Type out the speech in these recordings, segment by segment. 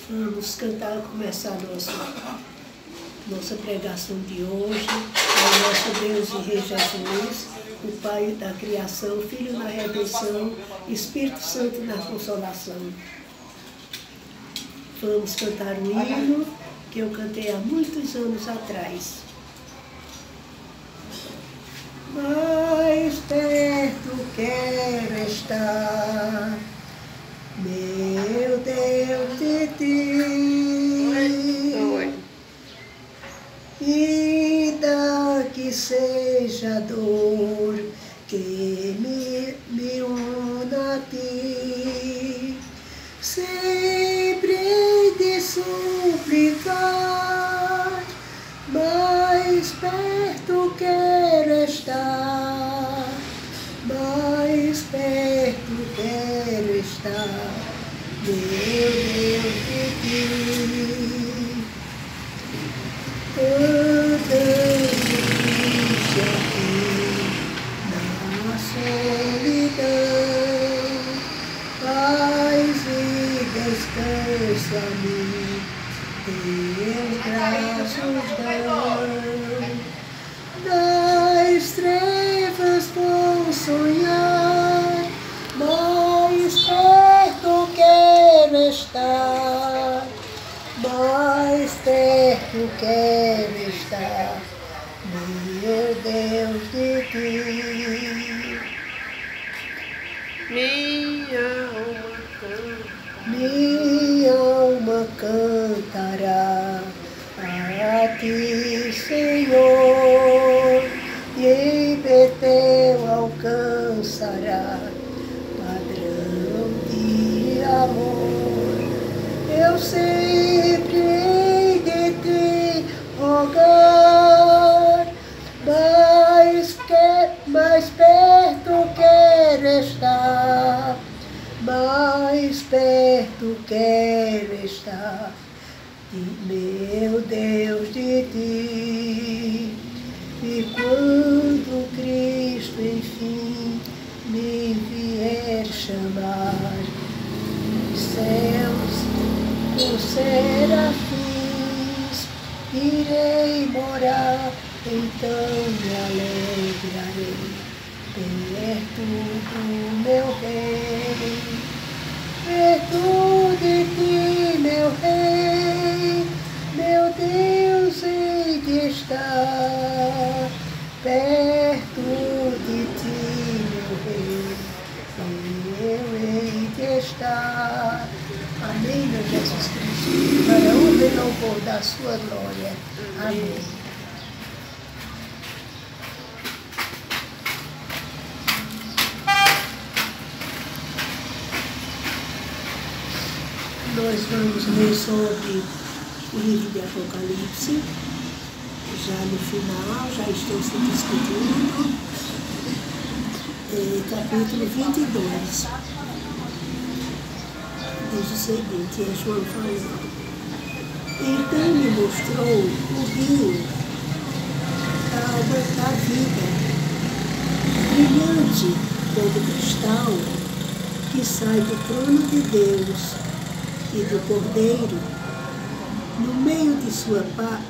Vamos cantar, começar nossa pregação de hoje. Ao nosso Deus e Rei Jesus, o Pai da criação, Filho na redenção, Espírito Santo na consolação. Vamos cantar um hino que eu cantei há muitos anos atrás. Mais perto quero estar, meu Deus, de ti, ainda que seja dor que me una a ti, sempre hei de suplicar, mais perto quero estar, mais perto quero estar, meu Deus, de ti. Quando existe aqui na solidão, paz e descanso a mim, teus braços dão. Das trevas vou sonhar, mais perto quero estar, mais perto quero estar, meu Deus, de ti. Minha alma cantará a ti, Senhor, e em Betel alcançará padrão de amor. Eu sempre hei de te rogar, mais perto quero estar, mais perto quero estar, meu Deus, de ti. E quando Cristo enfim me vier chamar, os céus com serafins irei morar, então me alegrarei perto do meu Rei, perto de ti, meu Rei, meu Deus, hei de estar perto de ti, meu Rei, eu hei de estar. Amém, meu Jesus Cristo, para o louvor da sua glória. Amém. Nós vamos ler sobre o livro de Apocalipse, já no final, já estou se discutindo, capítulo 22. Diz o seguinte, é João falando. Então me mostrou o rio da água da vida, brilhante como cristal, que sai do trono de Deus e do Cordeiro. No meio de sua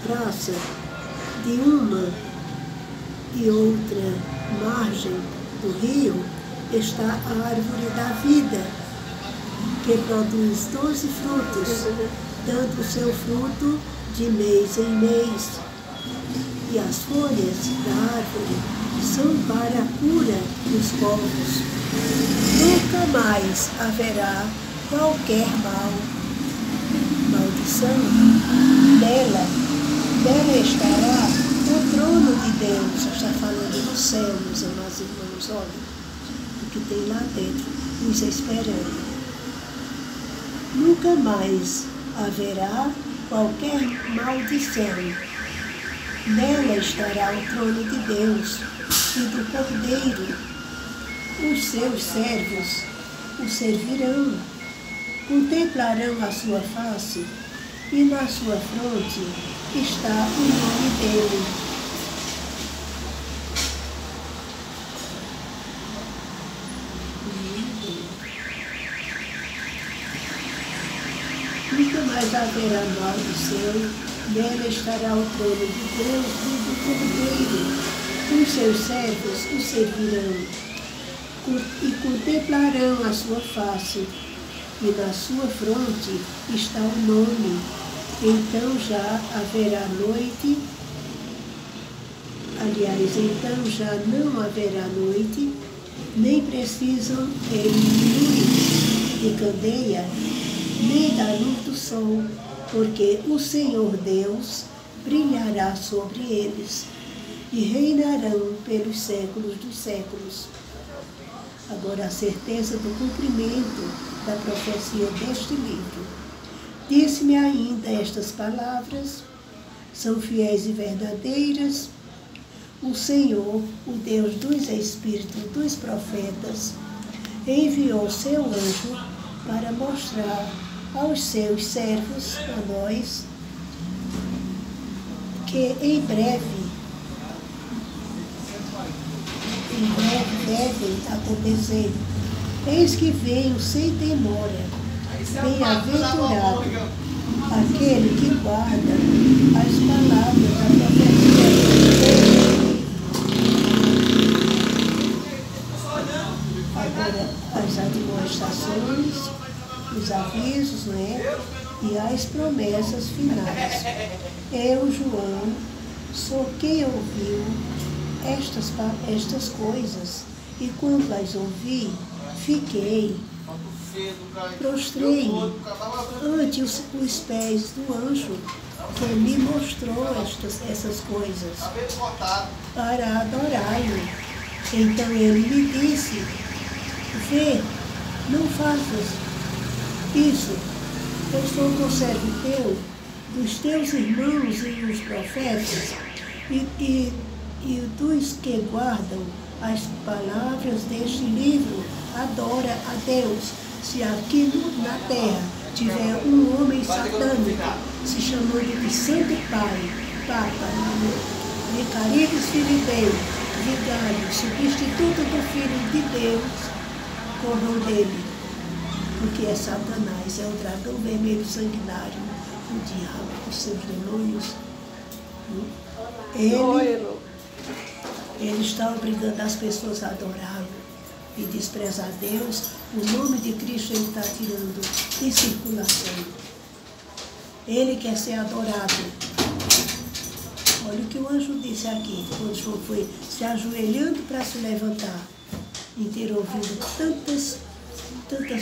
praça, de uma e outra margem do rio, está a árvore da vida, que produz 12 frutos, dando o seu fruto de mês em mês. E as folhas da árvore são para a cura dos povos. Nunca mais haverá qualquer maldição. Dela estará o trono de Deus. Está falando do céu, meus amados irmãos, olha o que tem lá dentro, nos esperando. Nunca mais haverá qualquer maldição. Nela estará o trono de Deus e do Cordeiro. Os seus servos o servirão, contemplarão a sua face, e na sua fronte está o nome dele. Nunca mais haverá maldição, nela estará o trono de Deus e do Cordeiro. Os seus servos o servirão e contemplarão a sua face, e na sua fronte está o nome. Então já haverá noite, então já não haverá noite, nem precisam eles de luz de candeia, nem da luz do sol, porque o Senhor Deus brilhará sobre eles e reinarão pelos séculos dos séculos. Agora, a certeza do cumprimento da profecia deste livro. Disse-me ainda estas palavras, são fiéis e verdadeiras. O Senhor, o Deus dos Espíritos dos profetas, enviou seu anjo para mostrar aos seus servos, a nós, que em breve devem acontecer. Eis que venho sem demora. Bem-aventurado aquele que guarda as palavras da profecia. Agora, as admoestações, os avisos, e as promessas finais. Eu, João, sou quem ouviu estas coisas, e quando as ouvi, fiquei, prostrei-me ante os pés do anjo que me mostrou essas coisas, para adorá-lo. Então ele me disse, vê, não faças isso, eu sou conservo teu, dos teus irmãos e os profetas, e dos que guardam as palavras deste livro, adora a Deus. Se aqui na terra tiver um homem satânico, se chamando de Santo Pai, Papa, Vicarius Filibeu, Vigário, substituto do Filho de Deus, corram dele, porque é Satanás, é o dragão vermelho sanguinário, o diabo, os seus demônios. Ele está obrigando as pessoas a adorá-lo e desprezar Deus. O nome de Cristo ele está tirando de circulação. Ele quer ser adorado. Olha o que o anjo disse aqui, quando João foi se ajoelhando para se levantar, em ter ouvido tantas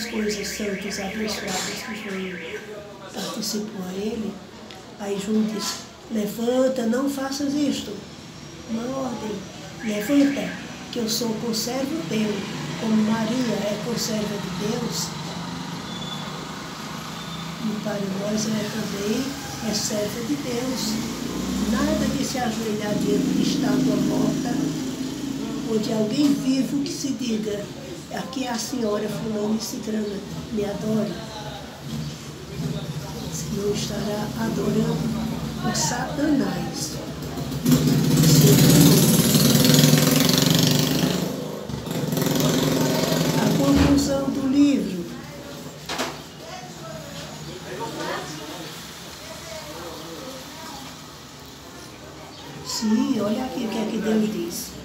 coisas santas, abençoadas que João participou a ele. Aí João disse, levanta, não faças isto. Uma ordem, levanta, que eu sou conservo teu, como Maria é conserva de Deus, e para nós ela também é serva de Deus. Nada de se ajoelhar diante de estátua morta, ou de alguém vivo que se diga, aqui é a senhora fulana e cicrana, me adore. Senão estará adorando o Satanás. A conclusão do livro. Sim, olha aqui o que é que Deus diz.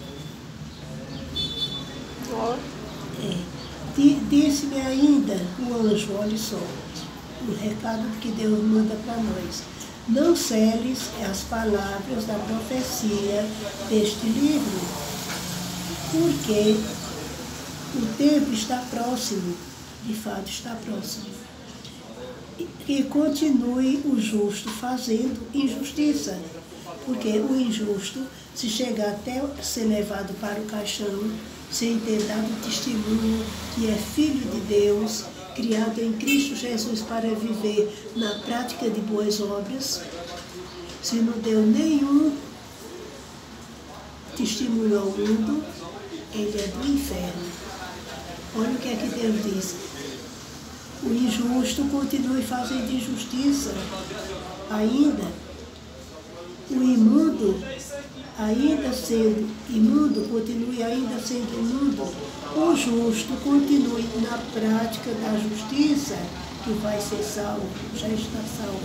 Disse-me ainda o anjo, olha só, o recado que Deus manda para nós. Não seles as palavras da profecia deste livro, porque o tempo está próximo, de fato está próximo. E continue o justo fazendo injustiça, porque o injusto, se chegar até ser levado para o caixão, sem ter dado testemunho que é filho de Deus, criado em Cristo Jesus para viver na prática de boas obras, se não deu nenhum testemunho ao mundo, ele é do inferno. Olha o que é que Deus diz. O injusto continue fazendo injustiça. Ainda, o imundo, ainda sendo imundo, continue ainda sendo imundo. O justo continue na prática da justiça que vai ser salvo, já está salvo.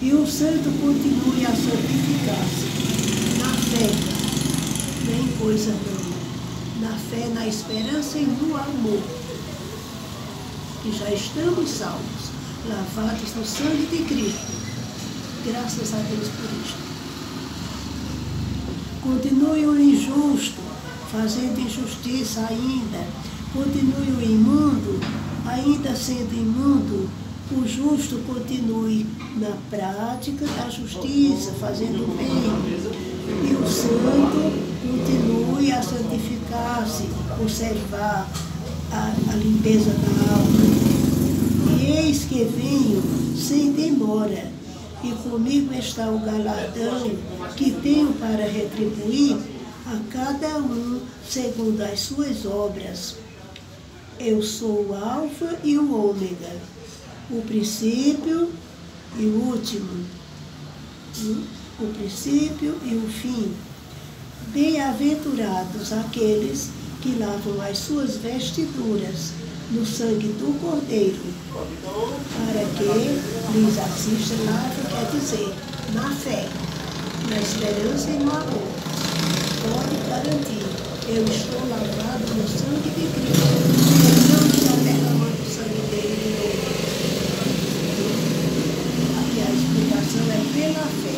E o santo continue a santificar-se na fé, nem em coisa não, na fé, na esperança e no amor, que já estamos salvos, lavados no sangue de Cristo. Graças a Deus por isto. Continue o injusto, fazendo injustiça ainda. Continue o imundo, ainda sendo imundo. O justo continue na prática da justiça, fazendo o bem. E o santo continue a santificar-se, conservar a limpeza da alma. E eis que venho sem demora, e comigo está o galardão que tenho para retribuir a cada um segundo as suas obras. Eu sou o Alfa e o Ômega, o princípio e o último, o princípio e o fim. Bem-aventurados aqueles que lavam as suas vestiduras no sangue do Cordeiro, para que lhes assista lava, quer dizer, na fé, na esperança e no amor. Pode garantir, eu estou lavado no sangue de Cristo, ele não está derramando o sangue dele de novo. Aqui a explicação é pela fé.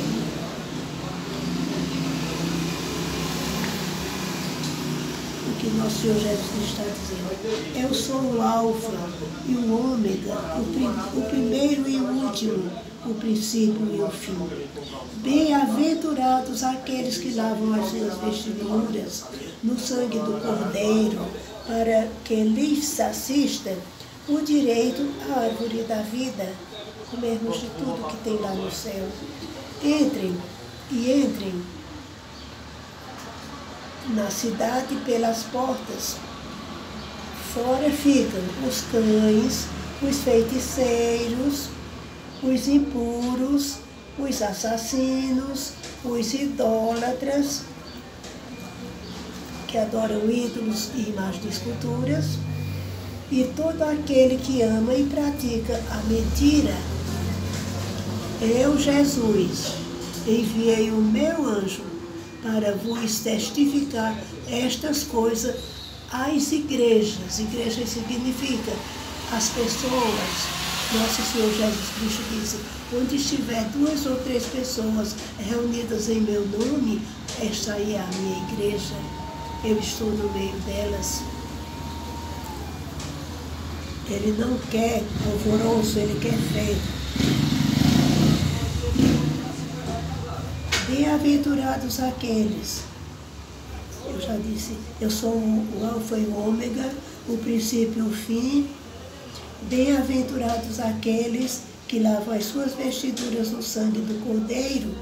O que nosso Senhor Jesus está dizendo: eu sou o Alfa e o Ômega, o primeiro e o último, o princípio e o fim. Bem-aventurados aqueles que lavam as suas vestiduras no sangue do Cordeiro, para que lhes assista o direito à árvore da vida, comermos de tudo que tem lá no céu. Entrem na cidade pelas portas. Fora ficam os cães, os feiticeiros, os impuros, os assassinos, os idólatras, que adoram ídolos e imagens de esculturas, e todo aquele que ama e pratica a mentira. Eu, Jesus, enviei o meu anjo para vos testificar estas coisas às igrejas. Igrejas significa as pessoas. Nosso Senhor Jesus Cristo disse: onde estiver 2 ou 3 pessoas reunidas em meu nome, esta aí é a minha igreja. Eu estou no meio delas. Ele não quer alvoroço, ele quer fé. Bem-aventurados aqueles, eu já disse, eu sou o Alfa e o Ômega, o princípio e o fim. Bem-aventurados aqueles que lavam as suas vestiduras no sangue do Cordeiro,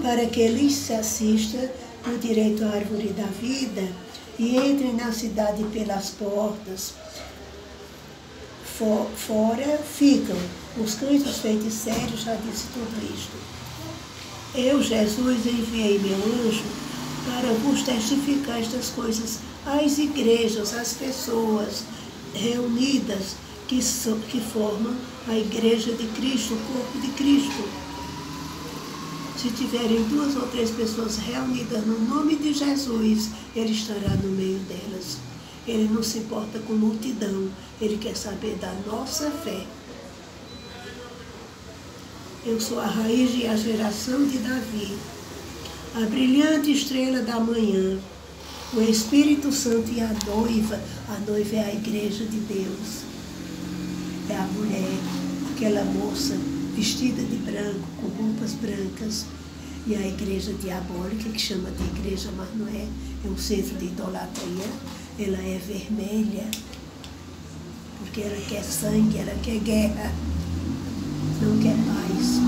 para que lhes se assista o direito à árvore da vida, e entrem na cidade pelas portas. Fora ficam os cães dos feiticeiros, já disse tudo isto. Eu, Jesus, enviei meu anjo para vos testificar estas coisas às igrejas, às pessoas reunidas que formam a igreja de Cristo, o corpo de Cristo. Se tiverem 2 ou 3 pessoas reunidas no nome de Jesus, ele estará no meio delas. Ele não se importa com multidão, ele quer saber da nossa fé. Eu sou a raiz e a geração de Davi, a brilhante estrela da manhã, o Espírito Santo e a noiva é a igreja de Deus. É a mulher, aquela moça vestida de branco, com roupas brancas, e a igreja diabólica, que chama de igreja, mas não é, é um centro de idolatria. Ela é vermelha, porque ela quer sangue, ela quer guerra, não quer paz.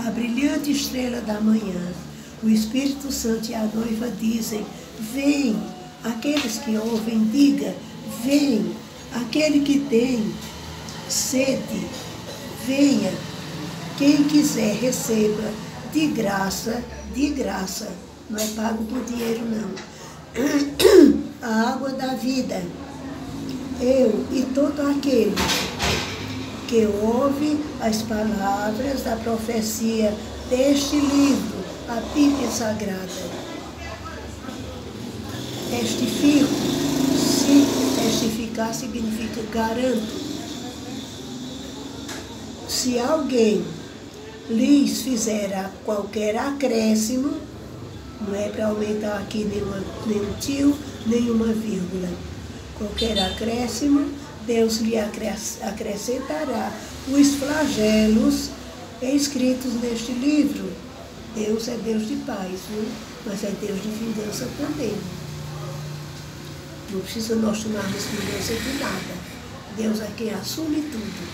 A brilhante estrela da manhã, o Espírito Santo e a noiva dizem: vem. Aqueles que ouvem, diga: vem. Aquele que tem sede, venha. Quem quiser, receba de graça, não é pago por dinheiro não. a água da vida. Eu e todo aquele que ouve as palavras da profecia deste livro, a Bíblia Sagrada. Testifico. Se testificar significa garanto. Se alguém lhes fizer qualquer acréscimo, não é para aumentar aqui nenhum tio, nenhuma vírgula. Qualquer acréscimo, Deus lhe acrescentará os flagelos escritos neste livro. Deus é Deus de paz, viu? Mas é Deus de vingança também. Não precisa nós tomarmos vingança de nada. Deus é quem assume tudo.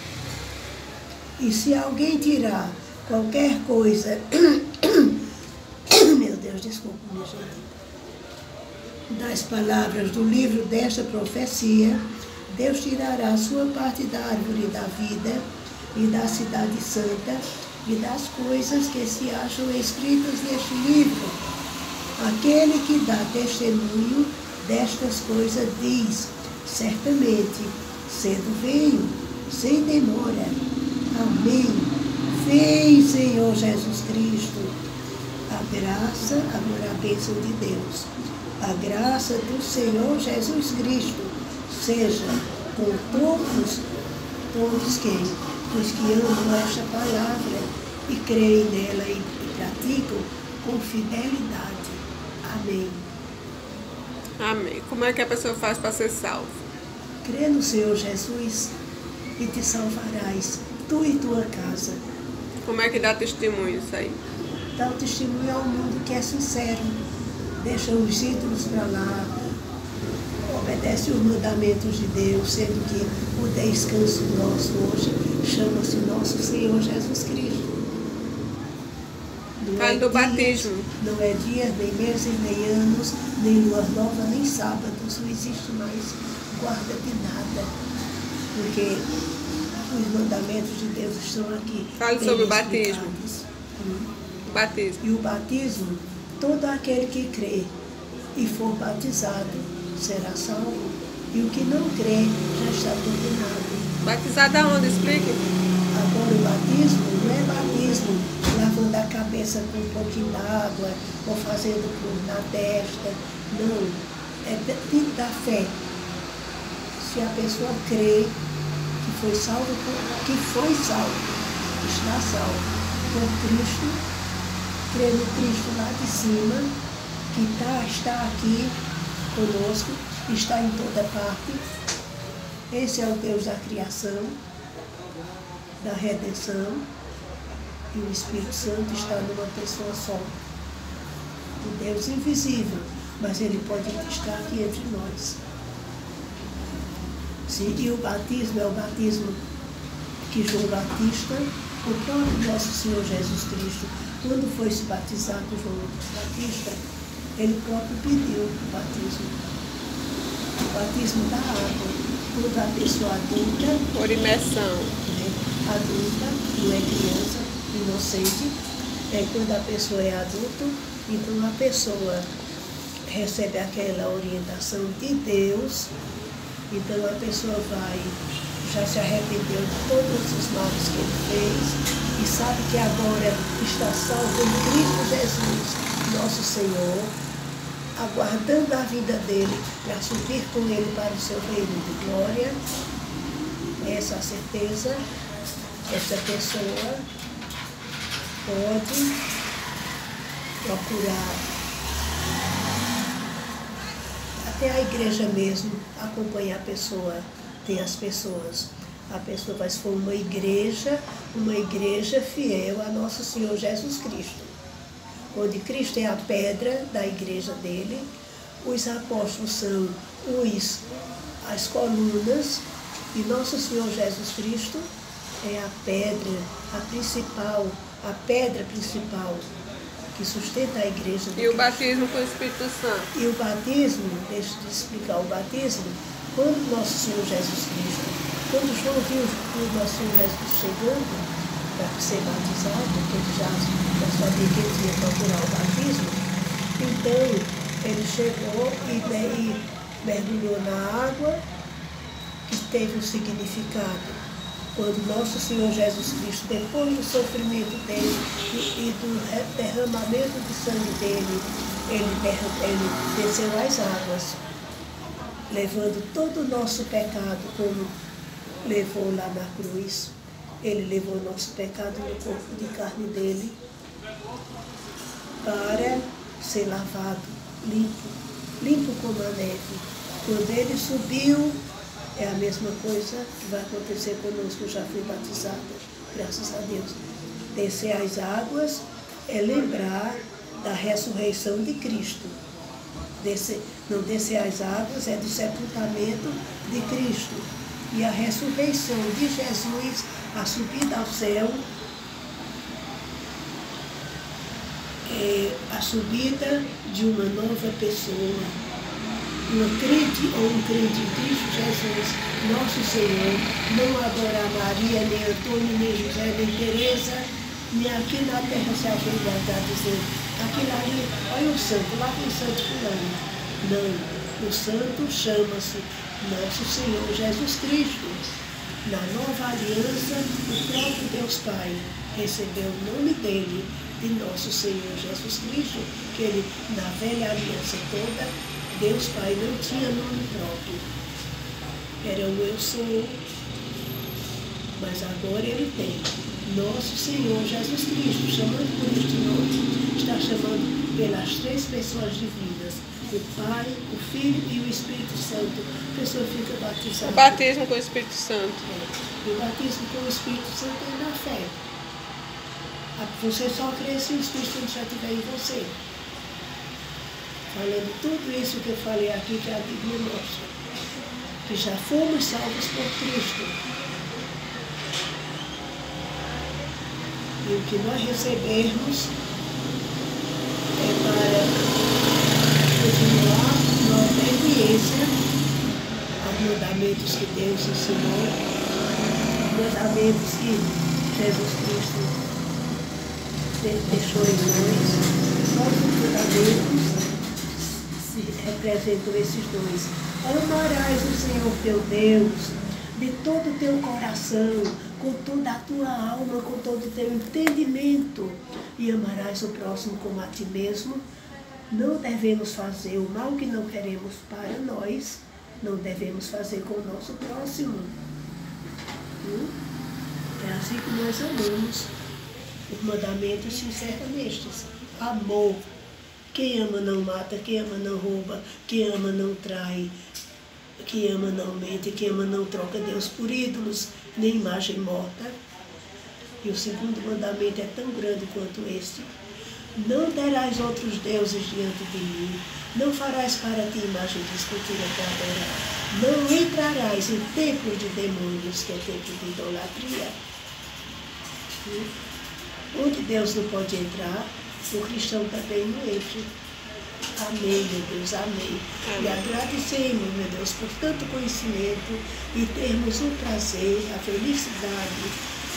E se alguém tirar qualquer coisa... Meu Deus, desculpa, minha gente. Das palavras do livro desta profecia, Deus tirará a sua parte da árvore da vida e da cidade santa e das coisas que se acham escritas neste livro. Aquele que dá testemunho destas coisas diz, certamente, cedo venho, sem demora. Amém. Vem, Senhor Jesus Cristo. A graça, a bênção de Deus. A graça do Senhor Jesus Cristo seja com todos quem? Os que amam esta palavra e creem nela e praticam com fidelidade. Amém. Amém. Como é que a pessoa faz para ser salva? Crê no Senhor Jesus e te salvarás, tu e tua casa. Como é que dá testemunho isso aí? Dá o testemunho ao mundo que é sincero. Deixa os ídolos para lá, obedece os mandamentos de Deus, sendo que o descanso nosso hoje chama-se nosso Senhor Jesus Cristo. Fala do batismo. Não é dias, nem meses, nem anos, nem luas novas, nem sábados, não existe mais guarda de nada, porque os mandamentos de Deus estão aqui. Fale sobre o batismo. Batismo. E o batismo, todo aquele que crê e for batizado será salvo. E o que não crê já está condenado. Batizado aonde? Explique. Agora o batismo não é batismo lavando a cabeça com um pouquinho d'água ou fazendo cruz na testa. Não. É dentro da fé. Se a pessoa crê que foi salvo, está salvo por Cristo, crê no Cristo lá de cima, que está aqui conosco, está em toda parte. Esse é o Deus da criação, da redenção, e o Espírito Santo está numa pessoa só. O Deus invisível, mas ele pode estar aqui entre nós. Sim, e o batismo é o batismo que João Batista, o próprio nosso Senhor Jesus Cristo, quando foi se batizado João Batista, ele próprio pediu o batismo. O batismo da água. Quando a pessoa adulta, por imersão, adulta, não é criança, inocente, quando a pessoa é adulta, então a pessoa recebe aquela orientação de Deus, então a pessoa já se arrependeu de todos os males que ele fez e sabe que agora está salvo em Cristo Jesus, nosso Senhor, aguardando a vida dele para subir com ele para o seu reino de glória. Essa certeza, essa pessoa pode procurar até a igreja mesmo, acompanhar a pessoa, ter as pessoas. A pessoa vai se for uma igreja fiel a nosso Senhor Jesus Cristo, onde Cristo é a pedra da igreja dele, os apóstolos são as colunas, e nosso Senhor Jesus Cristo é a pedra principal que sustenta a igreja. E o batismo com o Espírito Santo? E o batismo, deixa eu explicar o batismo, quando nosso Senhor Jesus Cristo, quando João viu o nosso Senhor Jesus chegando para ser batizado, porque ele já sabia que ele ia procurar o batismo, então Ele chegou e mergulhou na água, que teve um significado. Quando nosso Senhor Jesus Cristo, depois do sofrimento dele e do derramamento de sangue dele, ele desceu às águas, levando todo o nosso pecado, como levou lá na cruz. Ele levou o nosso pecado no corpo de carne dele para ser lavado, limpo como a neve. Quando ele subiu, é a mesma coisa que vai acontecer conosco. Eu já fui batizada, graças a Deus. Descer as águas é lembrar da ressurreição de Cristo. Não descer as águas é do sepultamento de Cristo. E a ressurreição de Jesus, a subida ao céu, é a subida de uma nova pessoa. Um crente em Cristo Jesus, nosso Senhor, não adorar Maria, nem Antônio, nem José, nem Teresa, nem aqui na terra se ajoelhar dizendo, aquilo ali, olha o santo, lá tem santo fulano. Não, o santo chama-se nosso Senhor Jesus Cristo. Na nova aliança, o próprio Deus Pai recebeu o nome dele, de nosso Senhor Jesus Cristo, que ele, na velha aliança toda, Deus Pai não tinha nome próprio. Era o eu sou, mas agora ele tem. Nosso Senhor Jesus Cristo, chamando por este nome, está chamando pelas três pessoas divinas, o Pai, o Filho e o Espírito Santo. A pessoa fica batizada. O batismo com o Espírito Santo. E o batismo com o Espírito Santo é na fé. Você só crê se o Espírito Santo já estiver em você. Falando tudo isso que eu falei aqui, que a Bíblia mostra, que já fomos salvos por Cristo. E o que nós recebermos é para continuar na obediência aos mandamentos que Deus ensinou, mandamentos que Jesus Cristo deixou em nós. Nossos mandamentos representam esses dois. Amarás o Senhor teu Deus de todo o teu coração, com toda a tua alma, com todo o teu entendimento, e amarás o próximo como a ti mesmo. Não devemos fazer o mal que não queremos para nós, não devemos fazer com o nosso próximo. É assim que nós amamos. Os mandamentos se encerram nestes: amor. Quem ama não mata, quem ama não rouba, quem ama não trai, quem ama não mente, quem ama não troca Deus por ídolos, nem imagem morta. E o segundo mandamento é tão grande quanto este: não terás outros deuses diante de mim, não farás para ti imagem de escultura para adorar, não entrarás em templos de demônios, que é templo de idolatria. Onde Deus não pode entrar, o cristão também não entra. Amém, meu Deus, amém. E agradecemos, meu Deus, por tanto conhecimento e termos o prazer, a felicidade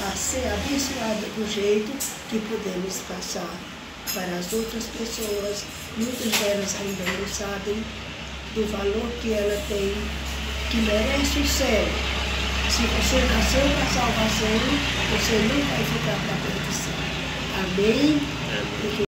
a ser abençoada do jeito que podemos passar para as outras pessoas. Muitas delas ainda não sabem do valor que ela tem, que merece o céu. Se você nasceu para salvação, você não vai ficar para a perdição. Amém? Amém.